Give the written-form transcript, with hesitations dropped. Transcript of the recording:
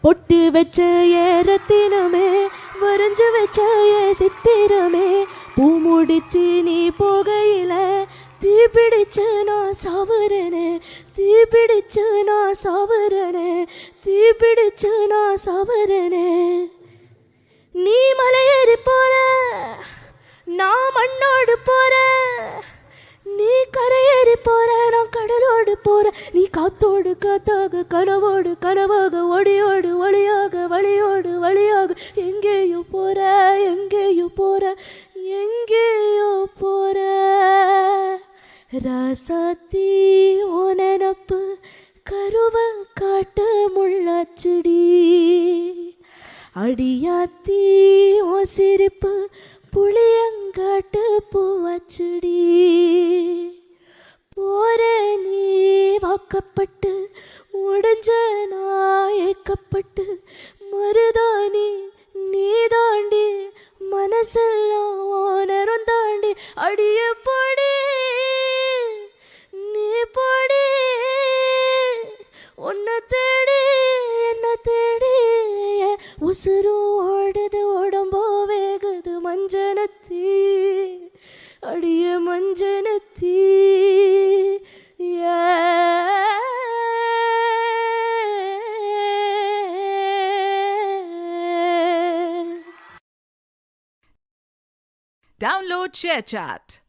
பொட்டு வச்ச ஏரத்தினமே வரைஞ்சு வச்ச சித்திரமே பூ முடிச்சு நீ போகையில தீ பிடிச்சு நான் சாவரனே தீ பிடிச்சு நான் சாவரனே தீ பிடிச்சு நான் சாவரனே நீ மலையேறி போற நான் மண்ணோடு போற நீ கரையேறி போற நான் கடலோடு போற நீ காத்தோடு காத்தாக கனவோடு கனவாக ஒளியோடு ஒளியாக வழியோடு வழியாக எங்கேயோ போற எங்கேயோ போற எங்கேயோ போற ராசாத்தி ஓனப்பு கருவ காட்ட முள்ளாச்செடி அடியாத்தி ஓ சிரிப்பு புளியங்காட்டு பூவாச்செடி போற நீ வாக்கப்பட்டு உடஞ்ச நாயக்கப்பட்டு மருதாணி நீ தாண்டி மனசெல்லாம் நேரம் தாண்டி அடிய பொடி நீ பொடி உன்னை தேடி என்ன தேடி உசுரு ஓடுது உடம்போ வேகுது மஞ்சனத்தீ அடிய மஞ்சனத்தீ Download ShareChat.